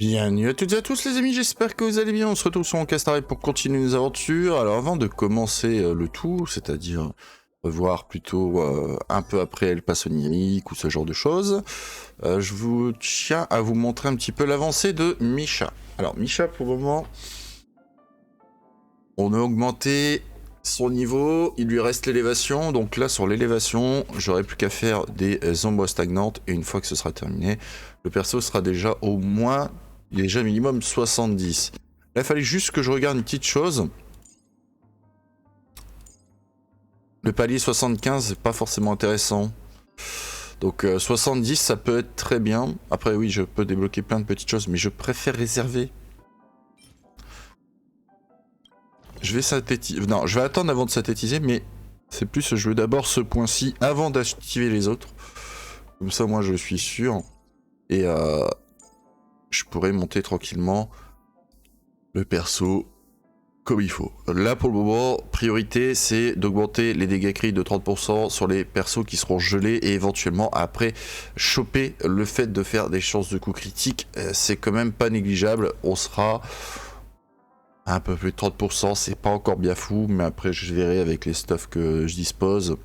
Bienvenue à toutes et à tous les amis, j'espère que vous allez bien. On se retrouve sur HONKAI STAR RAIL pour continuer nos aventures. Alors avant de commencer le tout, c'est-à-dire voir plutôt un peu après le pass onirique ou ce genre de choses, je vous tiens à vous montrer un petit peu l'avancée de Misha. Alors Misha, pour le moment, on a augmenté son niveau, il lui reste l'élévation. Donc là sur l'élévation, j'aurai plus qu'à faire des ombres stagnantes et une fois que ce sera terminé, le perso sera déjà au moins... Il est déjà minimum 70. Là, il fallait juste que je regarde une petite chose. Le palier 75, c'est pas forcément intéressant. Donc 70, ça peut être très bien. Après, oui, je peux débloquer plein de petites choses, mais je préfère réserver. Je vais synthétiser. Non, je vais attendre avant de synthétiser, mais c'est plus, je veux d'abord ce point-ci avant d'activer les autres. Comme ça, moi, je suis sûr. Et je pourrais monter tranquillement le perso comme il faut. Là pour le moment, priorité c'est d'augmenter les dégâts crits de 30% sur les persos qui seront gelés et éventuellement après choper le fait de faire des chances de coups critiques. C'est quand même pas négligeable, on sera à un peu plus de 30%, c'est pas encore bien fou, mais après je verrai avec les stuffs que je dispose.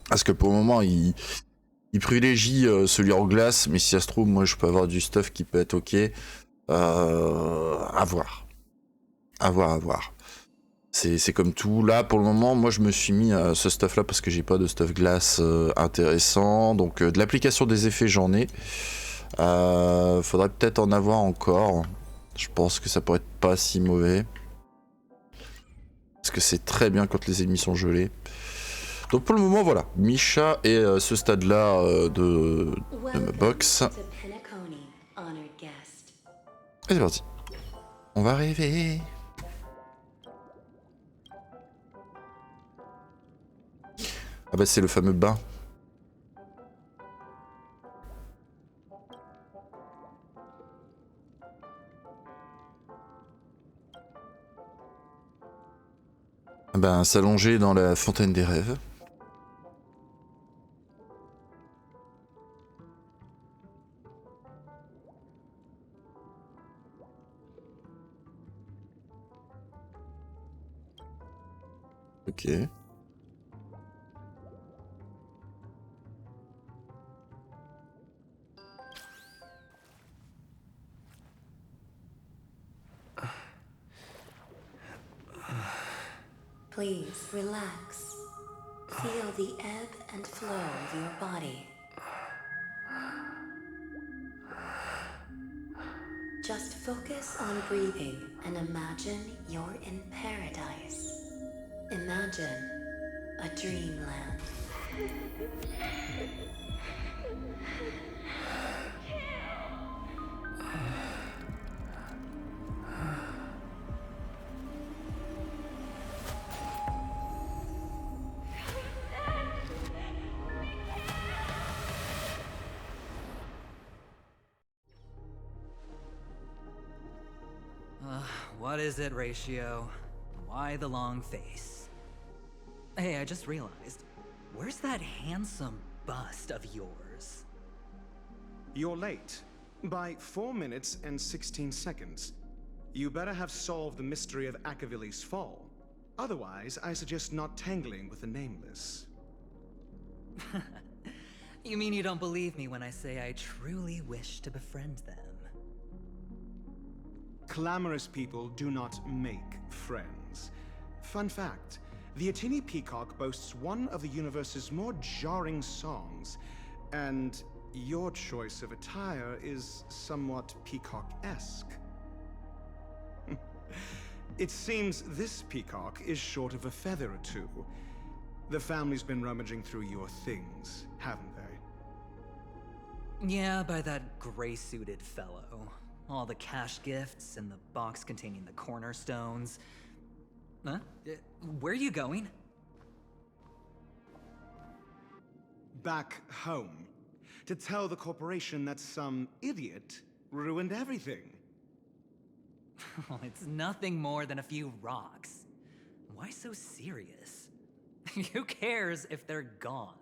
Parce que pour le moment il privilégie celui en glace, mais si ça se trouve moi je peux avoir du stuff qui peut être ok. À voir. À voir. C'est comme tout. Là, pour le moment, moi, je me suis mis à ce stuff-là parce que j'ai pas de stuff glace intéressant. Donc, de l'application des effets, j'en ai. Faudrait peut-être en avoir encore. Je pense que ça pourrait être pas si mauvais. Parce que c'est très bien quand les ennemis sont gelés. Donc, pour le moment, voilà. Misha est ce stade-là de ma box. Et c'est parti. On va rêver. Ah bah c'est le fameux bain. Ah bah s'allonger dans la fontaine des rêves. Ok. Please relax. Feel the ebb and flow of your body. Just focus on breathing and imagine you're in paradise. Imagine a dreamland. What is it, Ratio? Why the long face? Hey, I just realized, where's that handsome bust of yours? You're late. By 4 minutes and 16 seconds. You better have solved the mystery of Akavili's fall. Otherwise, I suggest not tangling with the nameless. You mean you don't believe me when I say I truly wish to befriend them? Clamorous people do not make friends. Fun fact, the Atini Peacock boasts one of the universe's more jarring songs, and your choice of attire is somewhat peacock-esque. It seems this peacock is short of a feather or two. The family's been rummaging through your things, haven't they? Yeah, by that gray-suited fellow. All the cash gifts and the box containing the cornerstones. Huh? Where are you going? Back home. To tell the corporation that some idiot ruined everything. It's nothing more than a few rocks. Why so serious? Who cares if they're gone?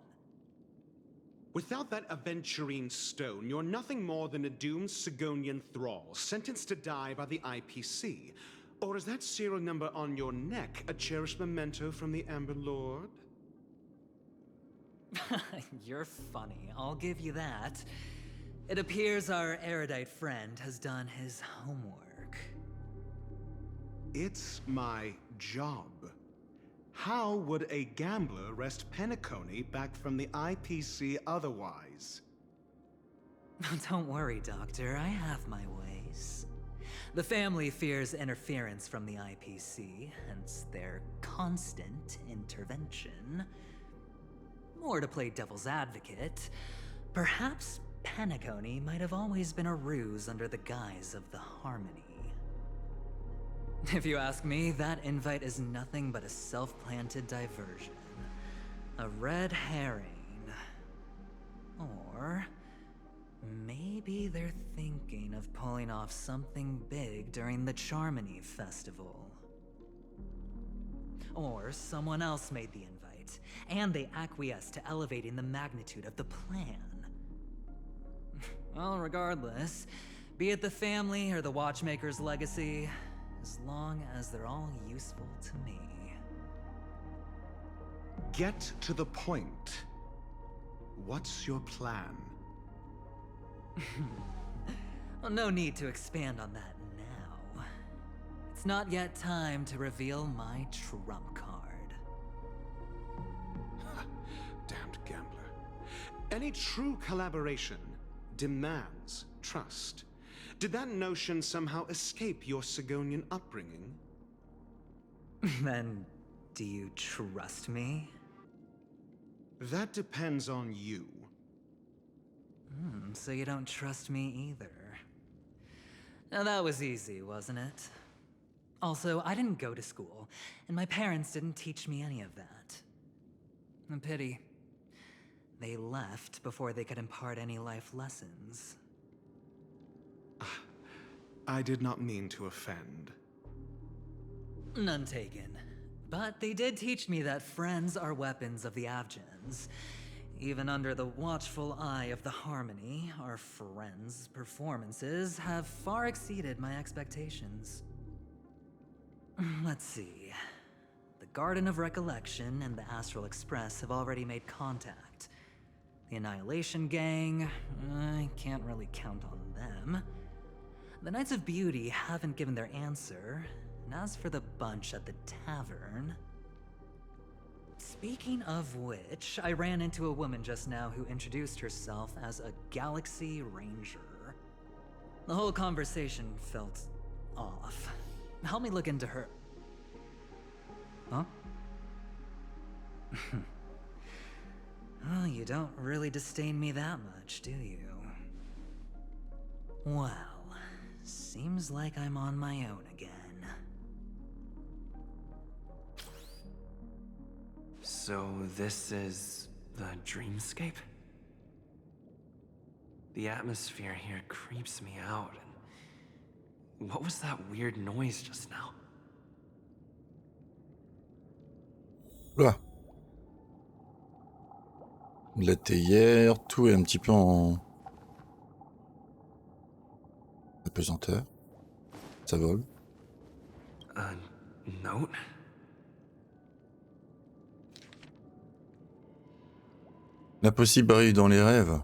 Without that aventurine stone, you're nothing more than a doomed Sigonian thrall, sentenced to die by the IPC. Or is that serial number on your neck a cherished memento from the Amber Lord? You're funny, I'll give you that. It appears our erudite friend has done his homework. It's my job. How would a gambler wrest Penacony back from the IPC otherwise? Don't worry, Doctor, I have my ways. The family fears interference from the IPC, hence their constant intervention. Or to play devil's advocate, perhaps Penacony might have always been a ruse under the guise of the Harmony. If you ask me, that invite is nothing but a self-planted diversion. A red herring. Or maybe they're thinking of pulling off something big during the Charmony Festival. Or someone else made the invite, and they acquiesced to elevating the magnitude of the plan. Well, regardless, be it the family or the Watchmaker's legacy, as long as they're all useful to me. Get to the point. What's your plan? Well, no need to expand on that now. It's not yet time to reveal my trump card. Damned gambler. Any true collaboration demands trust. Did that notion somehow escape your Sigonian upbringing? Then, do you trust me? That depends on you. So you don't trust me either. Now that was easy, wasn't it? Also, I didn't go to school, and my parents didn't teach me any of that. A pity. They left before they could impart any life lessons. I did not mean to offend. None taken. But they did teach me that friends are weapons of the Avgens. Even under the watchful eye of the Harmony, our friends' performances have far exceeded my expectations. Let's see. The Garden of Recollection and the Astral Express have already made contact. The Annihilation Gang, I can't really count on them. The Knights of Beauty haven't given their answer, and as for the bunch at the tavern... Speaking of which, I ran into a woman just now who introduced herself as a Galaxy Ranger. The whole conversation felt off. Help me look into her... Huh? Well, you don't really disdain me that much, do you? Well, seems like I'm on my own again. So this is the dreamscape? The atmosphere here creeps me out. And what was that weird noise just now? Là. La théière, tout est un petit peu en apesanteur. Ça vole. A note? L'impossible arrive dans les rêves.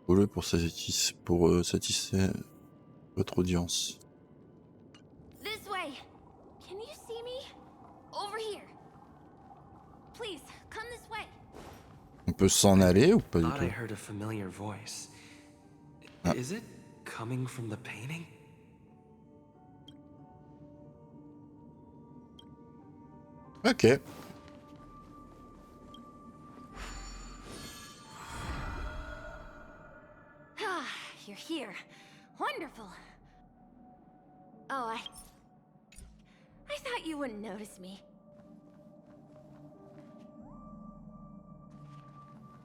Pour satisfaire votre audience. This way. Can you see me? Over here. Please, come this way. On peut s'en aller ou pas du Thought I tout? heard a familiar voice. Ah. Is it coming from the painting? Ok. Ah, you're here. Wonderful. Oh, I thought you wouldn't notice me.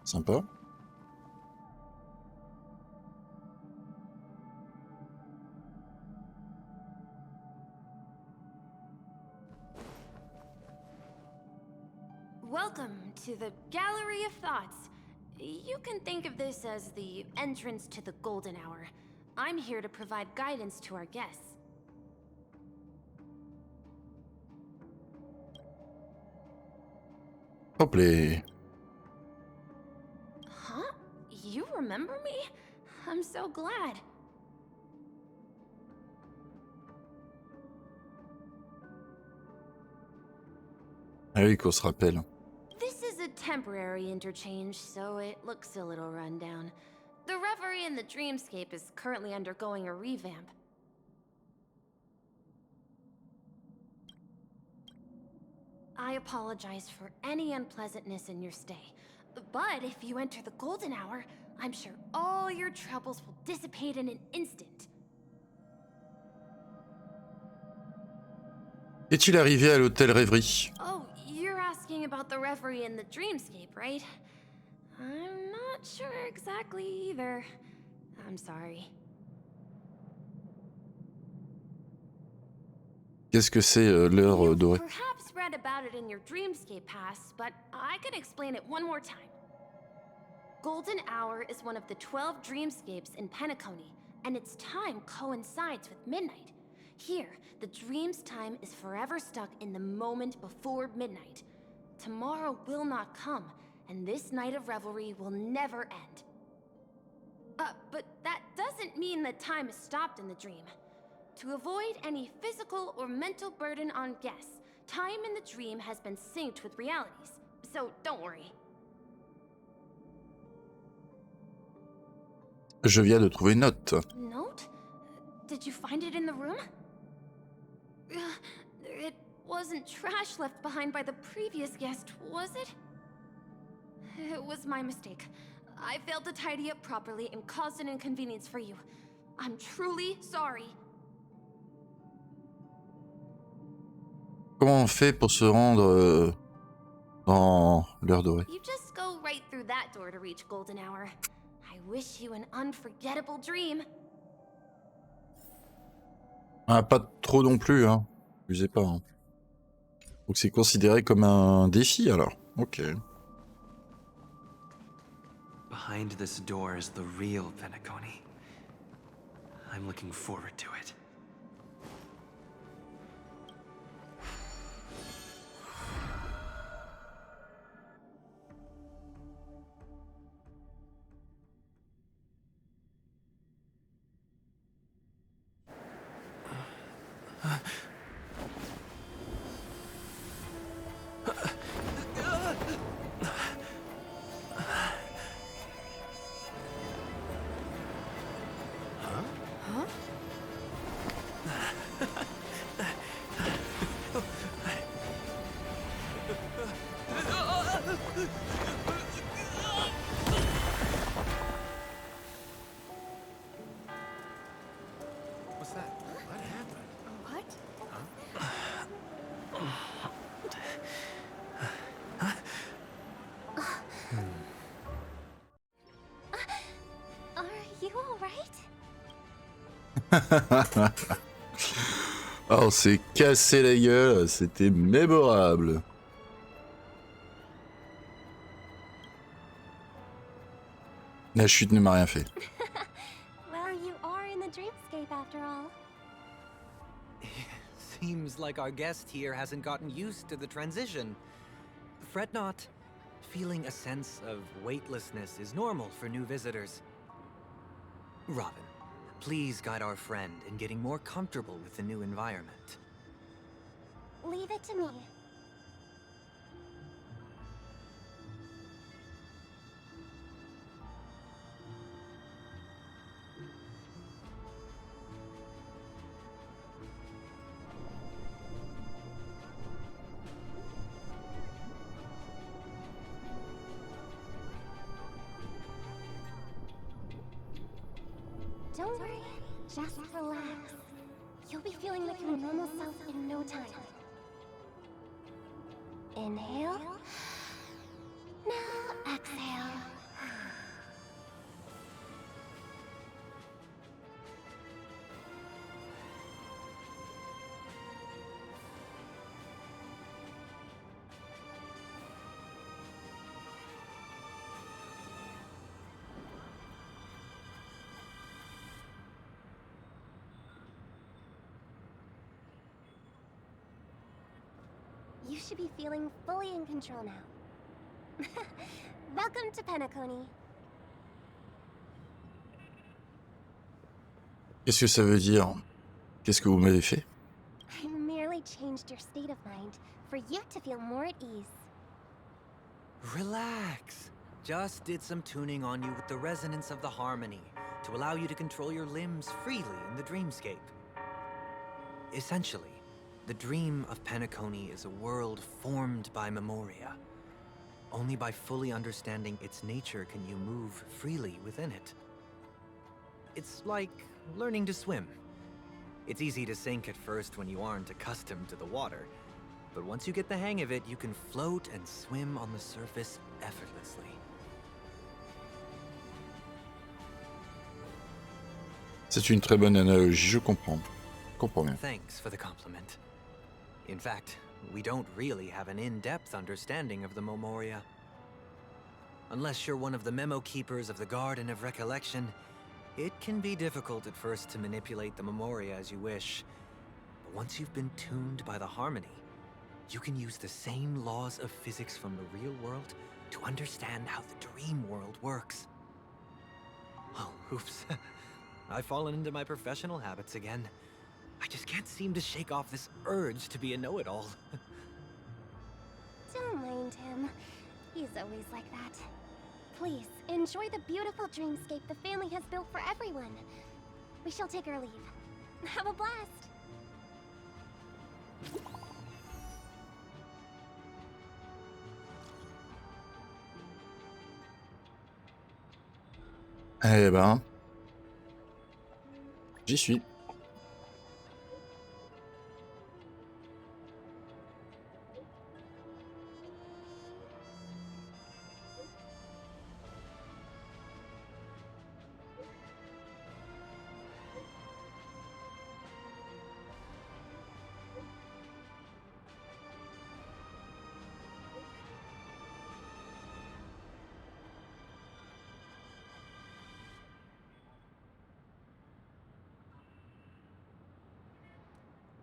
Sympa. Welcome to the Gallery of Thoughts. You can think of this as the entrance to the golden hour. I'm here to provide guidance to our guests. Hop les. Huh? You remember me? I'm so glad. Ah oui, qu'on se rappelle. This is a temporary interchange, so it looks a little rundown. The reverie in the dreamscape is currently undergoing a revamp. I apologize for any unpleasantness in your stay, but if you enter the golden hour, I'm sure all your troubles will dissipate in an instant. Est-il arrivé à l'hôtel Rêverie? Oh, you're asking about the reverie in the dreamscape, right? I'm not sure exactly either. I'm sorry. Qu'est-ce que c'est l'heure dorée? You've perhaps read about it in your dreamscape past, but I can explain it one more time. Golden Hour is one of the 12 dreamscapes in Penacony, and its time coincides with midnight. Here, the dream's time is forever stuck in the moment before midnight. Tomorrow will not come, and this night of revelry will never end. But that doesn't mean that time is stopped in the dream. To avoid any physical or mental burden on guests, time in the dream has been synced with realities, so don't worry. Je viens de trouver une note. Note? Did you find it in the room? It wasn't trash left behind by the previous guest, was it? It was my mistake. I failed to tidy up properly and caused an inconvenience for you. I'm truly sorry. Comment on fait pour se rendre dans l'heure dorée? You just go right through that door to reach Golden Hour. I wish you an unforgettable dream. Ah, pas trop non plus, hein. Abusez pas. Hein. Donc c'est considéré comme un défi alors. Ok. Behind this door is the real Penacony. I'm looking forward to it. What's that? What happened? What? Are you alright? Ah, on s'est cassé la gueule, c'était mémorable. La chute ne m'a rien fait. Well, you are in the dreamscape after all. Seems like our guest here hasn't gotten used to the transition. Fret not. Feeling a sense of weightlessness is normal for new visitors. Robin, please guide our friend in getting more comfortable with the new environment. Leave it to me. Don't worry, just relax. You'll be feeling like your normal self in no time. Inhale. Now exhale. should be feeling fully in control now. Welcome to Penacony. Qu'est-ce que ça veut dire? Qu'est-ce que vous m'avez fait? I merely changed your state of mind for you to feel more at ease. Relax. Just did some tuning on you with the resonance of the harmony to allow you to control your limbs freely in the dreamscape. Essentially, the dream of Penacony is a world formed by memoria. Only by fully understanding its nature can you move freely within it. It's like learning to swim. It's easy to sink at first when you aren't accustomed to the water, but once you get the hang of it, you can float and swim on the surface effortlessly. C'est une très bonne analogie, je comprends. Je comprends bien. Thanks for the compliment. In fact, we don't really have an in-depth understanding of the memoria. Unless you're one of the memo keepers of the Garden of Recollection, it can be difficult at first to manipulate the memoria as you wish. But once you've been tuned by the harmony, you can use the same laws of physics from the real world to understand how the dream world works. Oh, oops. I've fallen into my professional habits again. I just can't seem to shake off this urge to be a know-it-all. Don't mind him. He's always like that. Please, enjoy the beautiful dreamscape the family has built for everyone. We shall take our leave. Have a blast! Eh ben... J'y suis.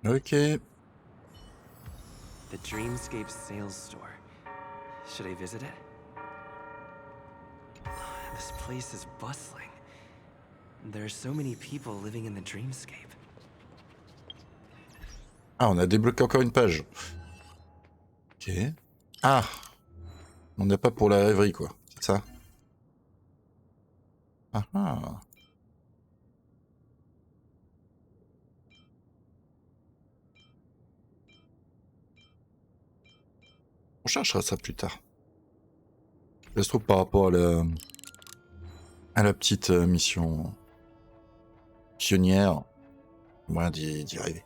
Ok. The Dreamscape sales store. Should I visit it? This place is bustling. There are so many people living in the Dreamscape. Ah, on a débloqué encore une page. Ok. Ah, on n'a pas pour la rêverie, quoi. C'est ça? Ah ah. On cherchera ça plus tard. Ça se trouve par rapport à la petite mission pionnière, moyen d'y arriver.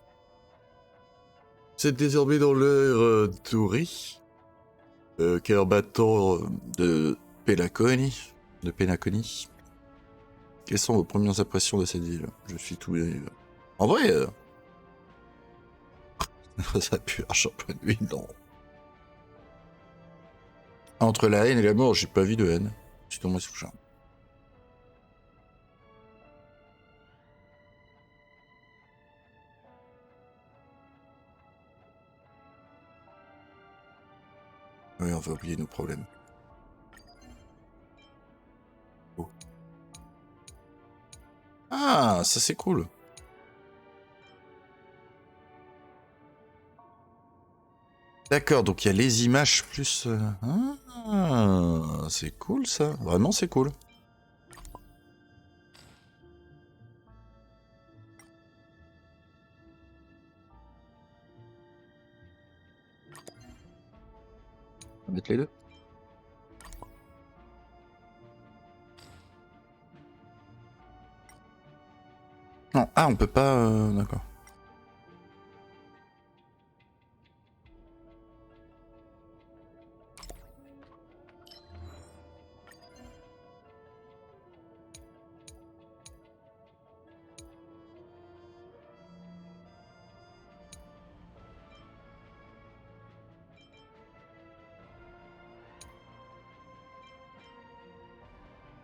C'est désormais dans l'heure dorée, cœur battant de Penacony. Quelles sont vos premières impressions de cette ville? Je suis tout... En vrai, ça pue un champion de nuit, non. Entre la haine et la mort, j'ai pas vu de haine. C'est tombé sous le charme. Oui, on va oublier nos problèmes. Oh. Ah, ça c'est cool. D'accord, donc il y a les images plus... Ah, c'est cool ça. Vraiment c'est cool. On va mettre les deux. Non, ah on peut pas... D'accord.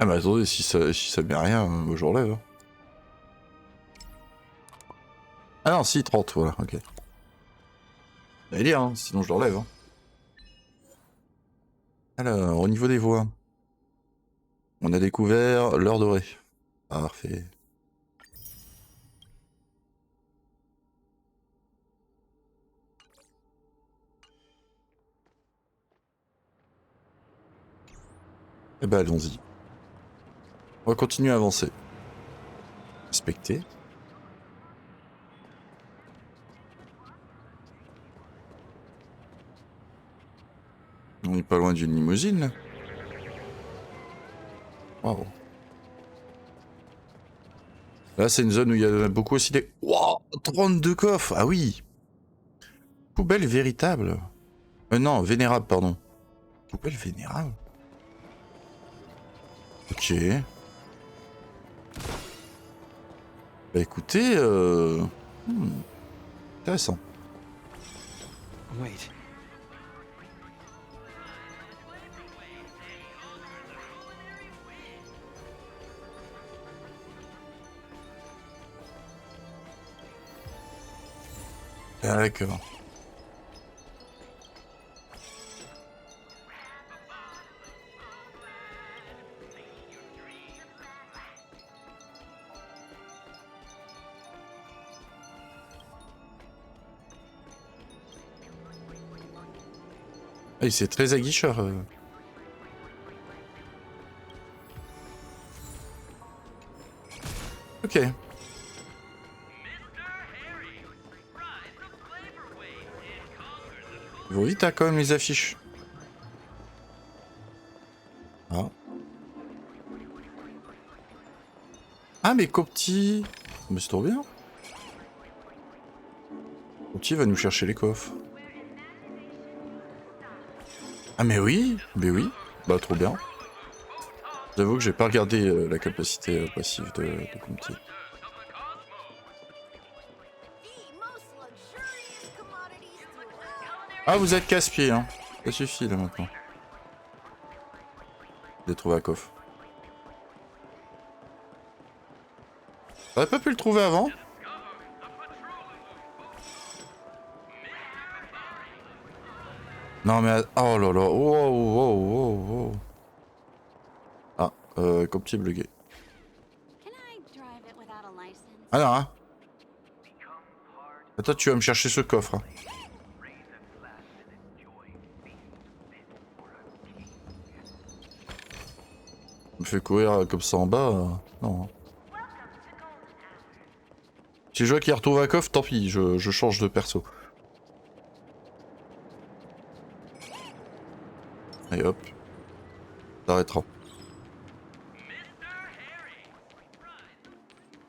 Ah bah attendez, si ça met rien, moi je relève. Hein. Ah non, si, 30, voilà, ok. J'allais dire, hein, sinon je l'enlève. Hein. Alors, au niveau des voix, on a découvert l'heure dorée. Parfait. Eh ben, allons-y. On va continuer à avancer. Inspecter. On n'est pas loin d'une limousine, là. Waouh. Là, c'est une zone où il y a beaucoup aussi des... Wow, 32 coffres. Ah oui. Poubelle véritable. Non, vénérable, pardon. Poubelle vénérable. Ok. Bah écoutez, intéressant. Wait. D'accord. Ah, c'est très aguicheur. Ok. Ils vont vite, hein, quand même, les affiches. Ah. Ah, mais Copti. Mais c'est trop bien. Copti va nous chercher les coffres. Ah, mais oui. Mais oui. Bah, trop bien. J'avoue que j'ai pas regardé la capacité passive de Commenté. Ah, vous êtes casse-pied, hein. Ça suffit, là, maintenant. J'ai trouvé un coffre. T'aurais pas pu le trouver avant? Non, mais... Oh là là. Wow, wow, wow, wow. Ah, comme petit bugué. Ah non, hein. Attends, tu vas me chercher ce coffre. Hein. Me fait courir comme ça en bas. Non. Si je vois qu'il retrouve un coffre, tant pis, je change de perso. Et hop. Ça arrêtera.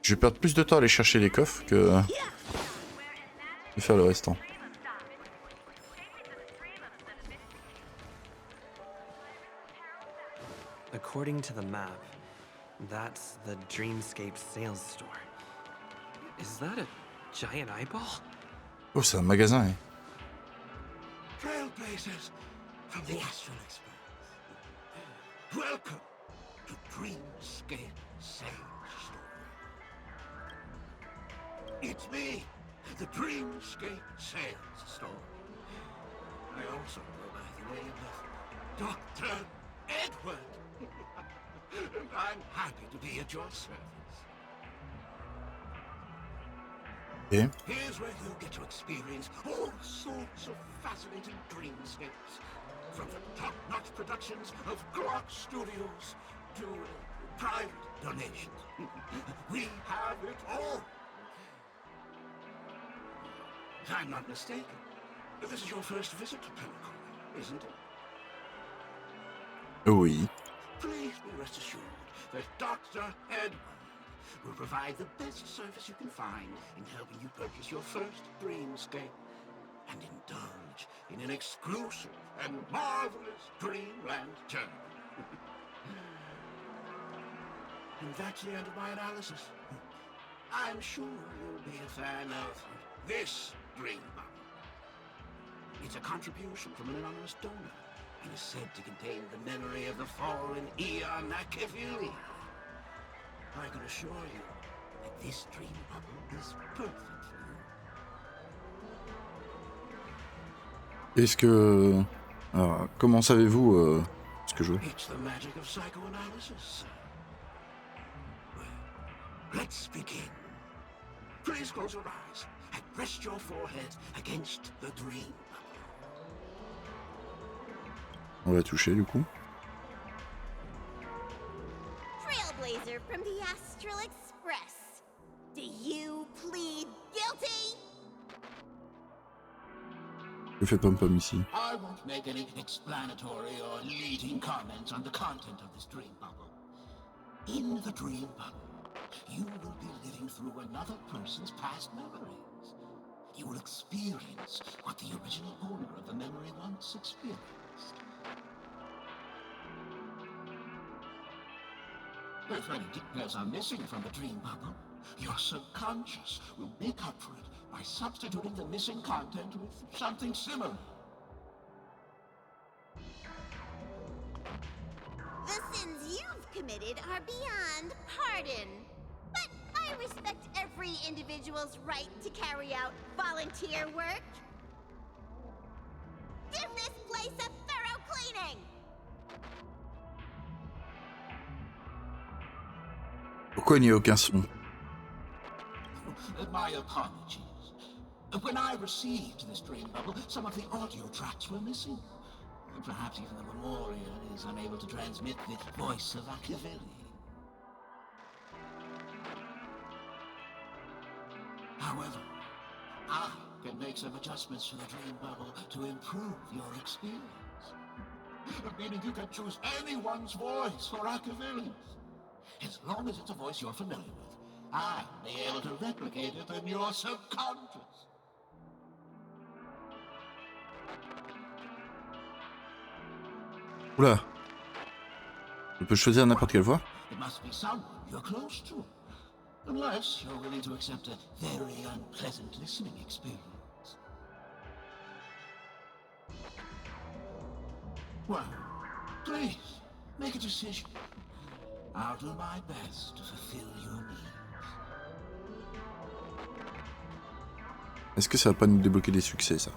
Je vais perdre plus de temps à aller chercher les coffres que de faire le restant. According to the map, that's the Dreamscape sales store. Is that a giant eyeball? Oh, c'est un magasin, hein. Trailblazers from the Astral Express. Welcome to Dreamscape Sales Store. It's me, the Dreamscape Sales Store. I also go by the name of Dr. Edward. I'm happy to be at your service. Et Here's where you get to experience all sorts of fascinating dreamscapes. From the top-notch productions of Grok Studios to private donations. We have it all. If I'm not mistaken, this is your first visit to Penacony, isn't it? oui. Please be rest assured that Dr. Edward will provide the best service you can find in helping you purchase your first dreamscape and indulge in an exclusive and marvelous dreamland journey. And that's the end of my analysis. I'm sure you'll be a fan of this dream bubble. It's a contribution from an anonymous donor and is said to contain the memory of the fallen Eon Nakivili. I can assure you that this dream bubble is perfect for you. Est-ce que... Alors, comment savez-vous ce que je veux. It's the magic of psychoanalysis. Well, let's begin. Please close your eyes and rest your forehead against the dream. On va toucher du coup. Trailblazer from the Astral Express. Do you plead guilty? Ne fais pas pomme ici. I won't make any explanatory or leading comments on the content of this dream bubble. In the dream bubble, you will be living through another person's past memories. You will experience what the original owner of the memory once experienced. If any details are missing from the dream bubble, your subconscious will make up for it by substituting the missing content with something similar. The sins you've committed are beyond pardon. But I respect every individual's right to carry out volunteer work. Give this place a thorough cleaning! Pourquoi il n'y a aucun son? My apologies. When I received this dream bubble, some of the audio tracks were missing. Perhaps even the memorial is unable to transmit the voice of Machiavelli. However, I can make some adjustments to the dream bubble to improve your experience. Meaning you can choose anyone's voice for Machiavelli. As long as it's a voice you're familiar with, I'll be able to replicate it in your subconscious. Oula. Je peux choisir n'importe quelle voix? It must be someone you're close to. Unless you're willing to accept a very unpleasant listening experience. Well, please, make a decision. I'll do my best to fulfill your needs. Est-ce que ça va pas nous débloquer des succès, ça?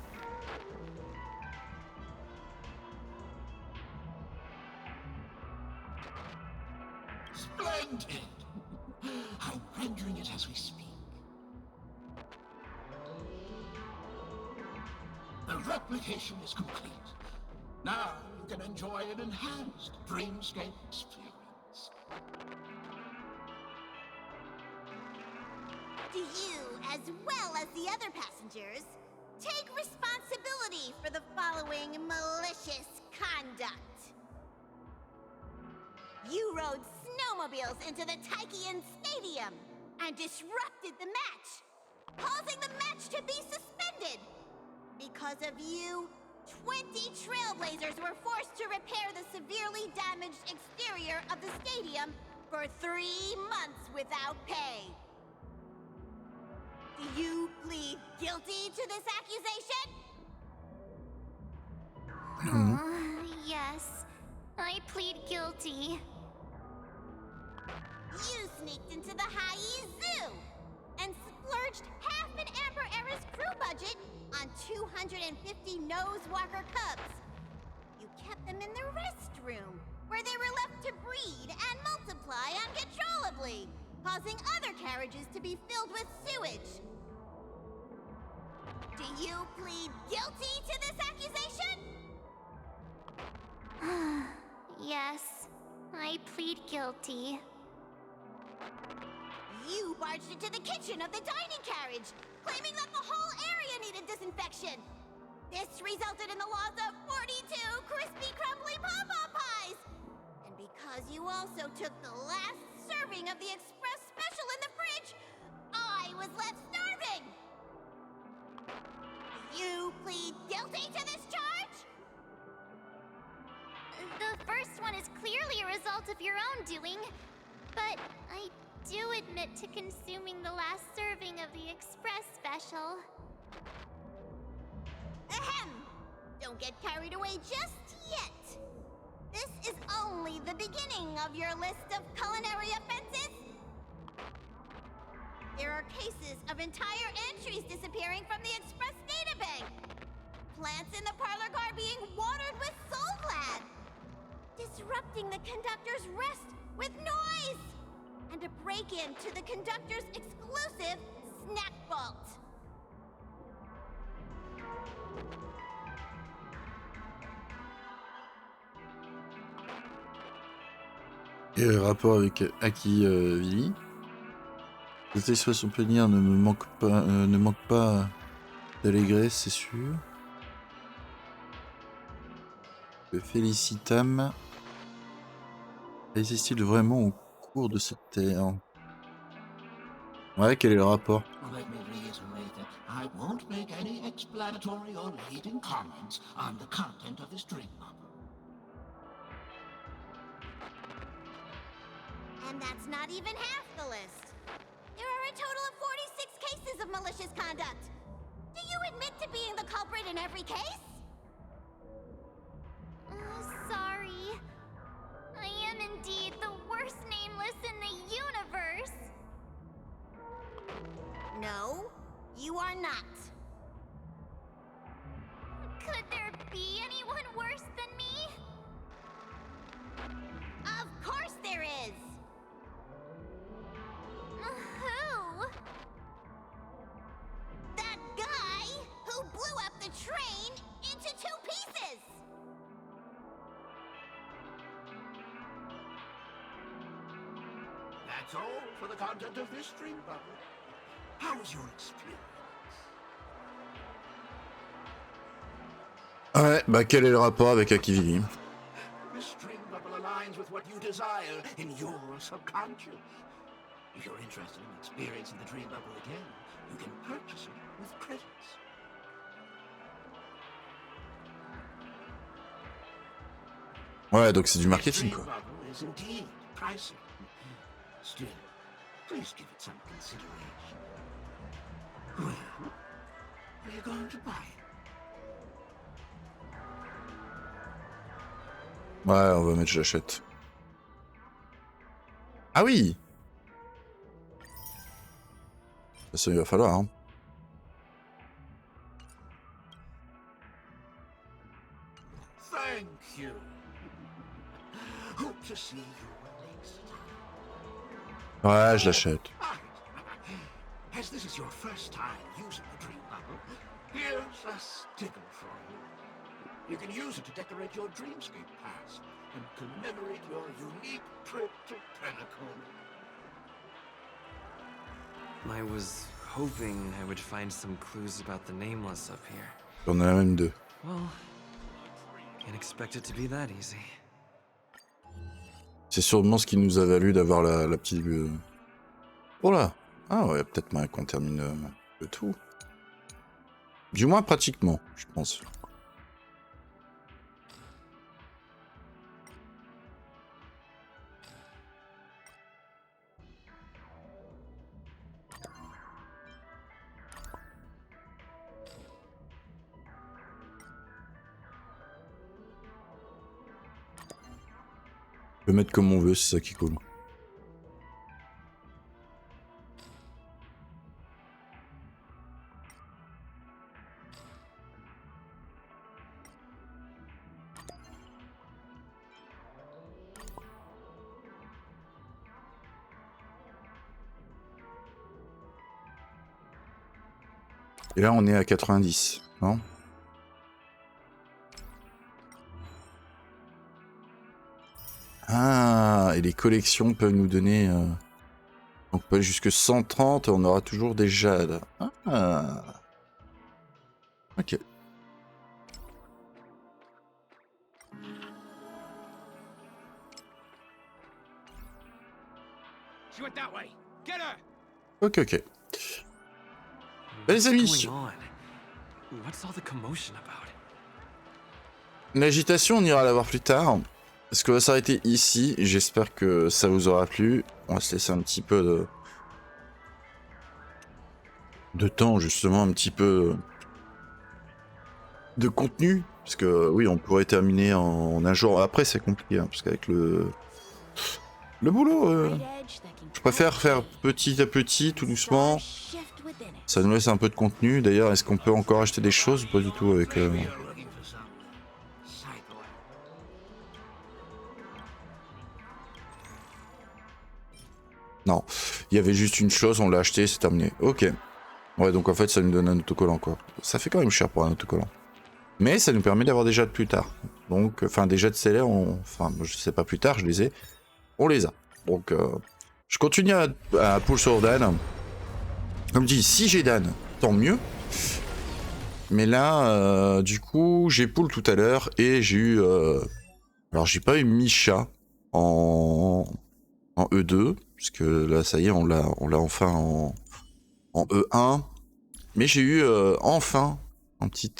Splendid! I'm rendering it as we speak. The replication is complete. Now you can enjoy an enhanced dreamscape experience. Do you, as well as the other passengers, take responsibility for the following malicious conduct? You rode snowmobiles into the Taikian Stadium and disrupted the match, causing the match to be suspended. Because of you, 20 Trailblazers were forced to repair the severely damaged exterior of the stadium for 3 months without pay. Do you plead guilty to this accusation? Yes. I plead guilty. You sneaked into the Haie Zoo and splurged half an Amber Era's crew budget on 250 Nosewalker cubs. You kept them in the restroom, where they were left to breed and multiply uncontrollably, causing other carriages to be filled with sewage. Do you plead guilty to this accusation? Yes. I plead guilty. You barged into the kitchen of the dining carriage, claiming that the whole area needed disinfection. This resulted in the loss of 42 crispy, crumbly pom-pom pies. And because you also took the last serving of the express special in the fridge, I was left starving. You plead guilty to this charge? The first one is clearly a result of your own doing, but I do admit to consuming the last serving of the express special. Ahem! Don't get carried away just yet. This is only the beginning of your list of culinary offenses. There are cases of entire entries disappearing from the express databank. Plants in the parlor car being watered with soul glad. disrupting the conductor's rest with noise, and a break-in to the conductor's exclusive snack vault. Et le rapport avec Aki Vili. Les expressions plénières ne manquent pas d'allégresse, c'est sûr. Félicitam existe-t-il vraiment au cours de cette terre? Ouais, quel est le rapport? Let me reiterate that I won't make any explanatory or leading comments on the content of this dream bubble. And that's not even half the list. There are a total of 46 cases of malicious conduct. Do you admit to being the culprit in every case? Sorry. I am indeed the worst nameless in the universe. No, you are not. Could there be anyone worse than me? Of course there is. Who? That guy who blew up the train into 2 pieces. That's all for the content of this dream bubble. How was your experience? Ouais, bah quel est le rapport avec Aki Vili? This dream bubble aligns with what you desire in your subconscious. If you're interested in experiencing the dream bubble again, you can purchase it with credits. Ouais, donc c'est du marketing, Dream quoi. bubble is indeed pricey. Still, please give it some consideration. Well, are you going to buy it? Ouais, on va mettre j'achète. Ah oui! Ça, il va falloir, hein. Thank you. Hope to see you next time. Ouais, je l'achète. As this is your first time using the dream bubble, here's a sticker for you. You can use it to decorate your dreamscape pass and commemorate your unique trip to Penacony. I was hoping I would find some clues about the nameless up here. J'en ai même 2. Well, can't expect it to be that easy. C'est sûrement ce qui nous a valu d'avoir la petite... Oh là! Ah ouais, peut-être mal qu'on termine le tout. Du moins pratiquement, je pense. On peut mettre comme on veut, c'est ça qui est cool. Et là, on est à 90, non? Ah, et les collections peuvent nous donner... on peut aller jusque 130 et on aura toujours des jades. Ah. Ok. Ok, ok. Les amis, What's all the commotion about? l'agitation, on ira la voir plus tard. Parce qu'on va s'arrêter ici. J'espère que ça vous aura plu. On va se laisser un petit peu de temps, justement, un petit peu de contenu. Parce que oui, on pourrait terminer en un jour. Après, c'est compliqué, hein, parce qu'avec le boulot, je préfère faire petit à petit, tout doucement. Ça nous laisse un peu de contenu. D'ailleurs, est-ce qu'on peut encore acheter des choses ou pas du tout avec... Non, il y avait juste une chose, on l'a acheté, c'est terminé. Ok. Ouais, donc en fait, ça nous donne un autocollant, quoi. Ça fait quand même cher pour un autocollant. Mais ça nous permet d'avoir des jets plus tard. Donc, enfin, des jets de CLR, enfin, je sais pas plus tard, je les ai. On les a. Donc, je continue à pull sur Dan. Comme dit, si j'ai Dan, tant mieux. Mais là, du coup, j'ai pull tout à l'heure et j'ai eu... alors, j'ai pas eu Misha en E2, puisque là, ça y est, on l'a enfin en E1. Mais j'ai eu enfin un petit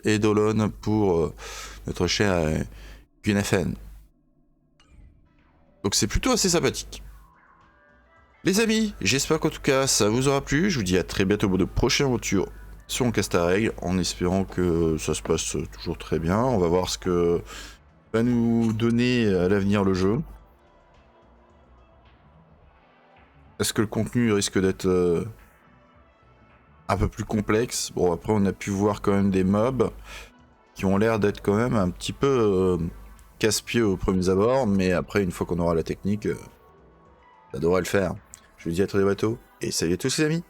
Eidolon pour notre cher Guinefn. Donc c'est plutôt assez sympathique. Les amis, j'espère qu'en tout cas ça vous aura plu. Je vous dis à très bientôt pour de prochaines aventures sur HONKAI STAR RAIL, en espérant que ça se passe toujours très bien. On va voir ce que va nous donner à l'avenir le jeu. Est-ce que le contenu risque d'être un peu plus complexe? Bon, après on a pu voir quand même des mobs qui ont l'air d'être quand même un petit peu casse-pied aux premiers abords, mais après une fois qu'on aura la technique, ça devrait le faire. Je vous dis à très bientôt et salut à tous les amis.